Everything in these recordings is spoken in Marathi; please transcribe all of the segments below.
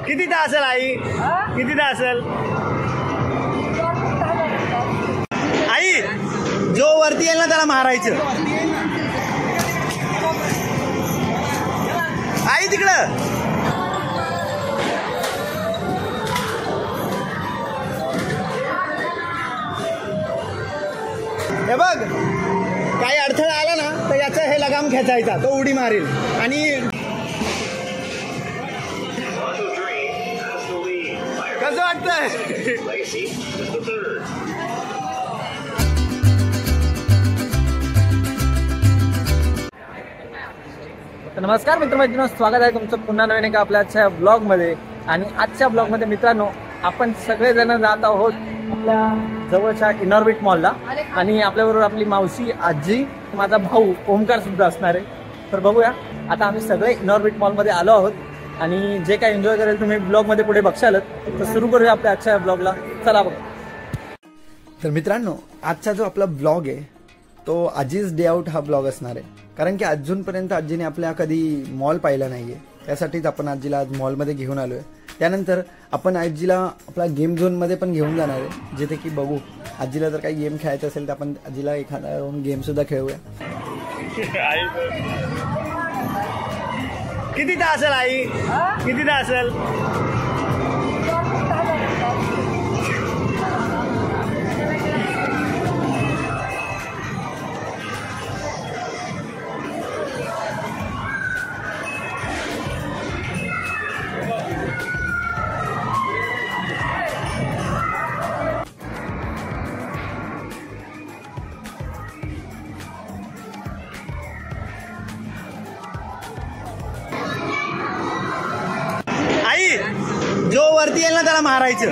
कितीदा असेल आई? कितीदा असेल आई? जो वरती येईल ना त्याला मारायचं. आई तिकडं हे बघ, काही अडथळा आला ना तर याचा हे लगाम खेचायचा, तो उडी मारेल. आणि कसं वाटतंय? नमस्कार मित्रमैत्रिणींनो, स्वागत आहे तुमचं पुन्हा नवीन एका आपल्या आजच्या ब्लॉगमध्ये. आणि आजच्या ब्लॉगमध्ये मित्रांनो आपण सगळेजण जात आहोत आपल्या जवळच्या इनॉर्बिट मॉलला. आणि आपल्याबरोबर आपली मावशी, आजी, माझा भाऊ ओमकार सुद्धा असणार आहे. तर बघूया, आता आम्ही सगळे इनॉर्बिट मॉलमध्ये आलो आहोत आणि जे काही एन्जॉय करेल तुम्ही ब्लॉगमध्ये पुढे बघशालच. तर सुरू करूया आपल्या आजच्या ब्लॉगला, चला बघ. तर मित्रांनो, आजचा जो आपला ब्लॉग आहे तो आजीज डे आउट हा ब्लॉग असणार आहे. कारण की अजूनपर्यंत आजीने आपल्या कधी मॉल पाहिला नाहीये, त्यासाठीच आपण आजीला आज मॉलमध्ये घेऊन आलोय. त्यानंतर आपण आजीला आपला गेम झोनमध्ये पण घेऊन जाणार आहे, जिथे की बघू आजीला जर काही गेम खेळायचं असेल तर आपण आजीला एखादा गेम सुद्धा खेळूया. कितीदा असेल आई? कितीदा असेल? जो वरती येईल ना त्याला मारायचं.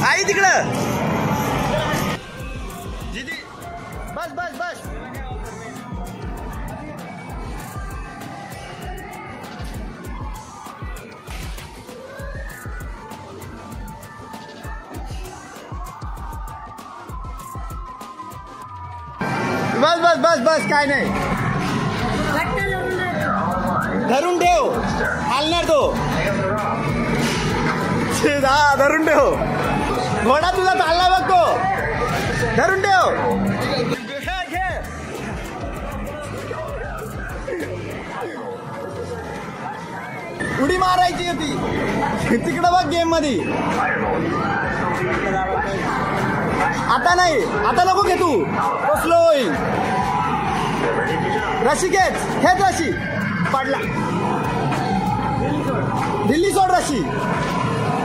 आई तिकडं दीदी, बस बस बस. बस बस बस बस, काय नाही, धरून ठेव, हालणार तो. हा, धरून ठेव. घोडा तुझा चालला बघ तो, धरून ठेव. उडी मारायची होती तिकडं बघ गेम मध्ये. आता नाही, आता नको घे तू, तो स्लो होईल. रशी खेच, खेच रशी. पडला, दिल्ली सोड रशी.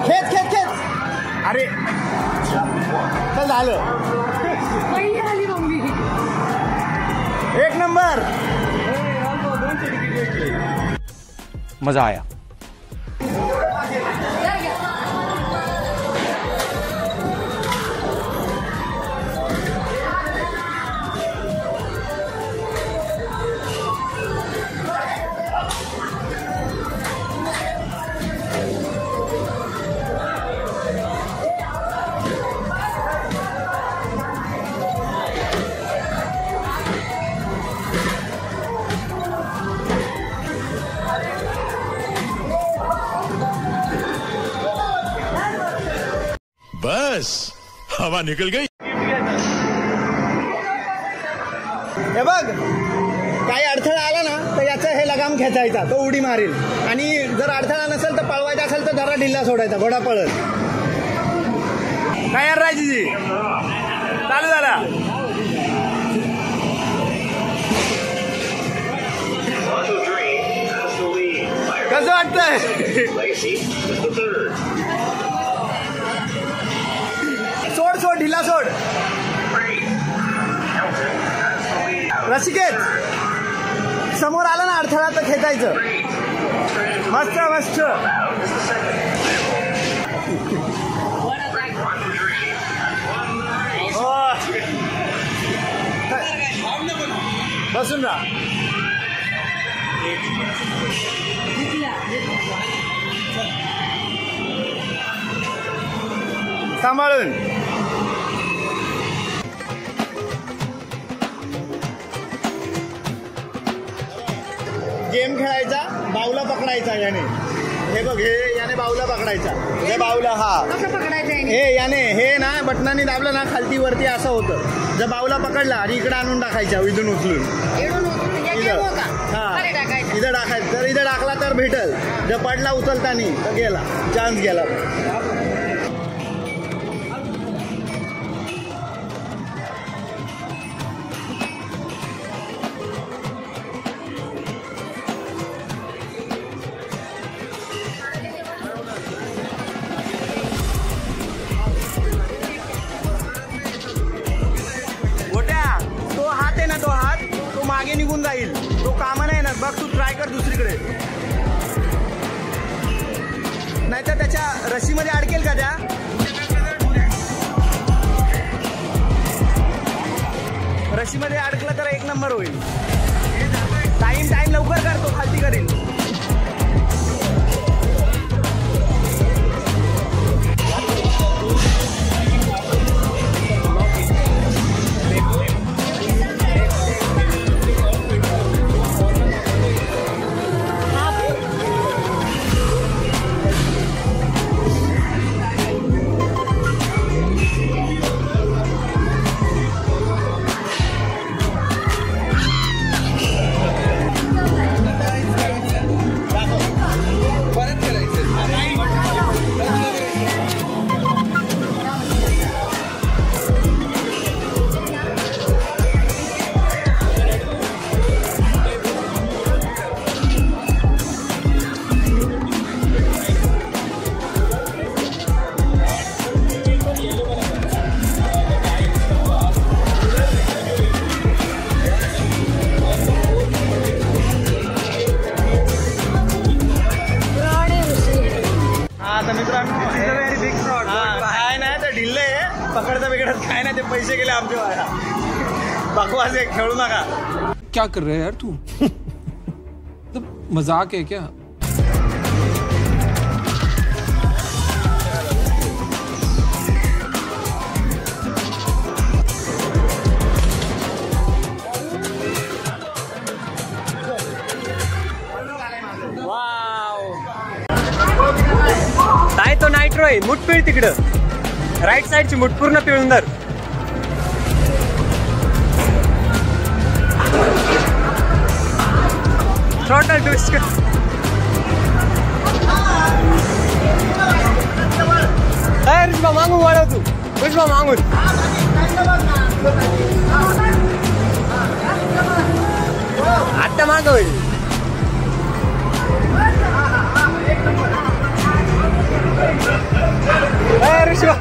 खेच खेच खेच. अरे चल, झालं. एक नंबर. मजा आया. बस हवा निकल गई. हे बघ, काही अडथळा आला ना तर याचा हे लगाम खेचायचा, तो उडी मारेल. आणि जर अडथळा नसेल तर पळवायचा असेल तर जरा ढिल्ला सोडायचा, घोडा पळत. काय यार रायजी चालू झाला. कसं वाटतंय? सोड सोड, ढिला सोड. रसिकेत, समोर आला ना अडथळा तर खेचायचं. मस्त मस्त. बसून राहा. सांभाळून. गेम खेळायचा, बाऊला पकडायचा याने. हे बघ, हे याने बाऊला पकडायचा. हे बाऊला हे याने हे ना बटनाने दाबलं ना खालती वरती असं होतं. जर बाऊला पकडला आणि इकडे आणून टाकायचा इथून उचलून. हा इथं टाकायचं. जर इथं टाकला तर भेटल. जर पडला उचलतानी तर गेला, चान्स गेला. मागे निघून जाईल, तो कामा नाही ना. बघ तू ट्राय कर दुसरीकडे, नाहीतर त्याच्या रशीमध्ये अडकेल का त्या. रशीमध्ये अडकलं तर एक नंबर होईल. टाइम लवकर करतो, खालती करील. पकडता बिकडत काय नाही, ते पैसे गेले आमचे वाया. बकवास आहे, खेळू नका. क्या कर रहे हैं यार तू? मजाक है क्या? काय तो नायट्रो आहे, मुठ पिळ तिकडं. राईट साईडची मुठ पूर्ण पिळून धर. थ्रॉटल ट्विस्ट कर. रुष्बा मागून वळव तू. रुष्बा मागून. आता मागं होईल. रुष्बा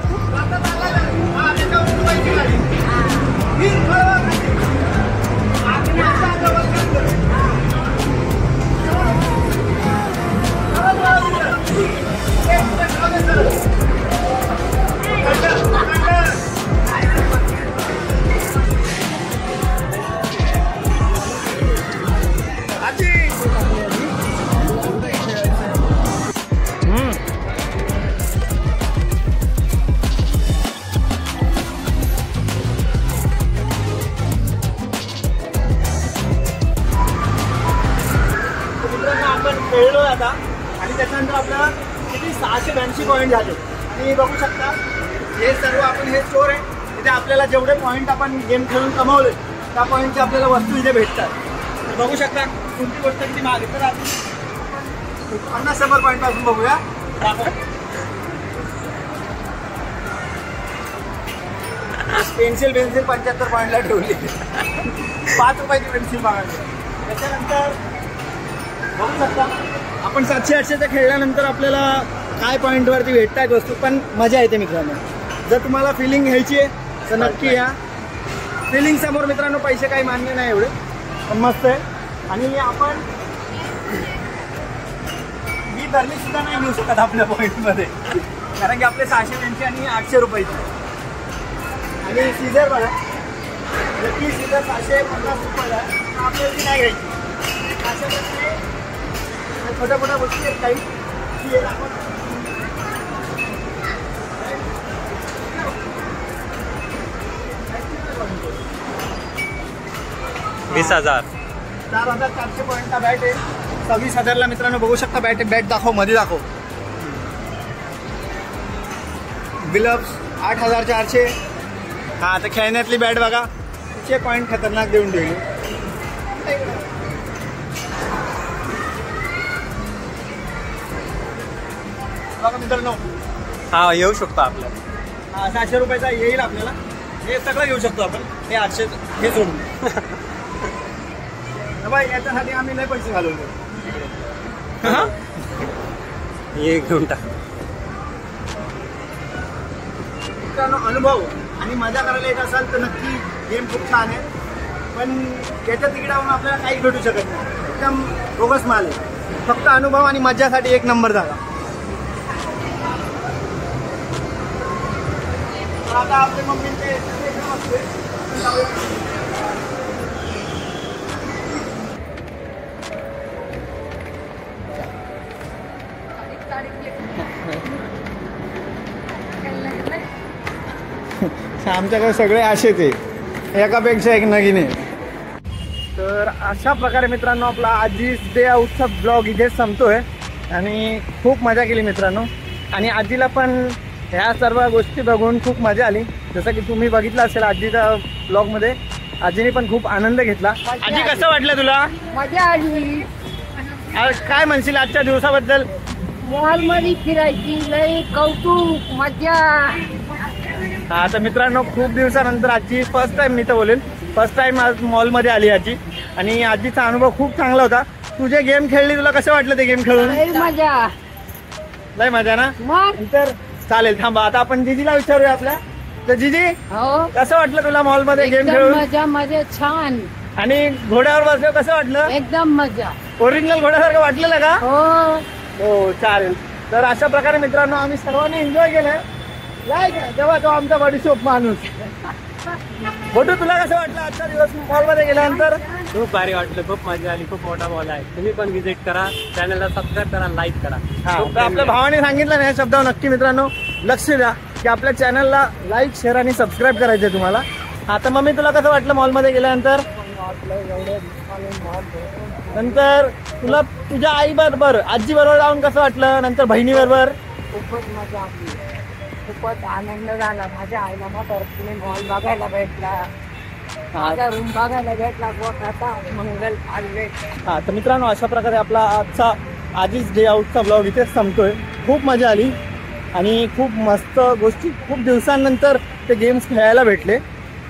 खेळलो आता आणि त्याच्यानंतर आपल्याला किती 682 पॉईंट झाले. आणि बघू शकता हे सर्व आपण हे स्टोर आहे. तिथे आपल्याला जेवढे पॉईंट आपण गेम खेळून कमावले त्या पॉईंटचे आपल्याला वस्तू इथे भेटतात. बघू शकता कोणती गोष्ट किती मागे. तर आपण 50-100 पॉईंट पासून बघूया. पेन्सिल 75 पॉईंटला ठेवली. 5 रुपयाची पेन्सिल मागायची. त्याच्यानंतर बघू शकता आपण 700-800च्या खेळल्यानंतर आपल्याला काय पॉईंटवरती भेटतात वस्तू. पण मजा येते मित्रांनो. जर तुम्हाला फिलिंग घ्यायची आहे तर नक्की या. फिलिंग समोर मित्रांनो पैसे काही मान्य नाही एवढे, पण मस्त आहे. आणि आपण ही धरली सुद्धा नाही घेऊ शकत आपल्या पॉईंटमध्ये, कारण की आपले 680 आणि 800 रुपयाचे. आणि सीझर बघा, नक्की सीझर 750 रुपयाला आपल्याला ती नाही घ्यायची. अशा प्रकारे छोट्या मोठ्या गोष्टी आहेत काही की आपण 20,000 4,400 पॉईंटचा बॅट आहे. 26,000ला मित्रांनो बघू शकता. बॅट दाखव, मध्ये दाखव. बिलप्स 8,400. हा, आता खेळण्यातली बॅट बघा, तिचे पॉईंट खतरनाक देऊन ठेवली. बघा मित्रांनो, हा येऊ शकतो आपल्याला. हा 700 रुपयाचा येईल आपल्याला. हे सगळं घेऊ शकतो आपण. हे 800 हे सोडून बाई, याच्यासाठी आम्ही नाही पैसे घालवले. हे घेऊन टाक. मित्रांनो, अनुभव आणि मजा करायला येत असाल तर नक्की गेम खूप छान आहे. पण याच्या तिकिटावरून आपल्याला काही भेटू शकत नाही. एकदम बोगस माल आहे. फक्त अनुभव आणि मजासाठी एक नंबर झाला. आता आपल्या मम्मीचे आमच्याकडे सगळे असेच आहे, एकापेक्षा एक नगीने. तर अशा प्रकारे मित्रांनो आपला आजीज डे आउटचा ब्लॉग इथेच संपतोय. आणि खूप मजा केली मित्रांनो. आणि आजीला पण ह्या सर्व गोष्टी बघून खूप मजा आली. जसं की तुम्ही बघितलं असेल आजीच्या ब्लॉगमध्ये, आजीने पण खूप आनंद घेतला. आजी, कसं वाटलं तुला? मजा आली. काय म्हणशील आजच्या दिवसाबद्दल? मॉलमध्ये फिरायची लई कौतुक, मजा. हा, तर मित्रांनो खूप दिवसानंतर आजी फर्स्ट टाइम, मी तर बोलेल फर्स्ट टाइम आज मॉलमध्ये आली आजी. आणि आजीचा अनुभव खूप चांगला होता. तू जे गेम खेळली, तुला कसं वाटलं ते गेम खेळून? लई मजा. लय मजा ना? मग तर चालेल, थांबा आता आपण जीजीला विचारूया आपल्या. तर जीजी, हो, कसं वाटलं तुला मॉलमध्ये गेम एकदम खेळून? मजा मजा, छान. आणि घोड्यावर बसल्यावर कसं वाटलं? एकदम मजा. ओरिजिनल घोड्यासारखं वाटलेलं का? हो, हो, चालेल. तर अशा प्रकारे मित्रांनो आम्ही सर्वांनी एन्जॉय केलंय. जेव्हा तो आमचा बडीशोप माणूस. बोटू, तुला कसं वाटलं आजचा दिवस मॉलमध्ये गेल्यानंतर? खूप भारी वाटलं, खूप मजा आली. खूप मोठा मॉल आहे. तुम्ही पण व्हिजिट करा, चॅनलला सबस्क्राईब करा, लाईक करा. तर आपल्या भावाने सांगितलं ना, या शब्दावर नक्की मित्रांनो लक्ष द्या की आपल्या चॅनलला लाईक, शेअर आणि सबस्क्राईब करायचं आहे तुम्हाला. आता मग मी तुला कसं वाटलं मॉलमध्ये गेल्यानंतर? नंतर तुला तुझ्या आई बरोबर, आजी बरोबर जाऊन कसं वाटलं? नंतर बहिणी बरोबर? खूपच मजा आली. खूपच आनंद झाला. माझ्या आईला म्हातारपणे मॉल बघायला भेटला, माझा रूम बघायला भेटला, गोठाचा मंगल आले. हा, तर मित्रांनो अशा प्रकारे आपला आजचा आजीज डे आउटचा ब्लॉग इथेच संपतोय. खूप मजा आली आणि खूप मस्त गोष्टी, खूप दिवसांनंतर ते गेम्स खेळायला भेटले.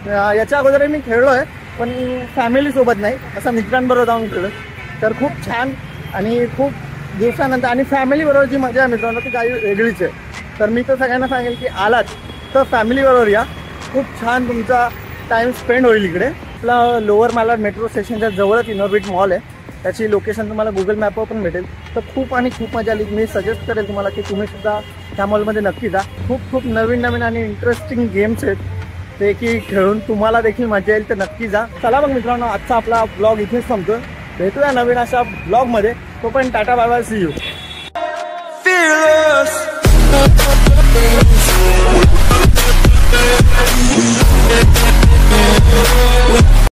याच्या अगोदर मी खेळलो आहे, पण फॅमिलीसोबत नाही, असं मित्रांबरोबर जाऊन खेळलो. तर खूप छान आणि खूप दिवसानंतर, आणि फॅमिलीबरोबर जी मजा आहे मित्रांनो ती काही वेगळीच आहे. तर मी तर सगळ्यांना सांगेल की आलात तर फॅमिलीबरोबर या. खूप छान तुमचा टाईम स्पेंड होईल इकडे. आपला लोअर मालाड मेट्रो स्टेशनच्या जवळच इनॉर्बिट मॉल आहे. त्याची लोकेशन तुम्हाला गुगल मॅपवर पण भेटेल. तर खूप आणि खूप मजा आली. मी सजेस्ट करेल तुम्हाला की तुम्ही सुद्धा त्या मॉलमध्ये नक्की जा. खूप खूप नवीन नवीन आणि इंटरेस्टिंग गेम्स आहेत ते की खेळून तुम्हाला देखील मजा येईल. तर नक्की जा. चला मग मित्रांनो, आजचा आपला ब्लॉग इथेच संपतो. भेटूया नवीन अशा ब्लॉगमध्ये. तो पण ta-ta, bye bye, see you. We'll be right back.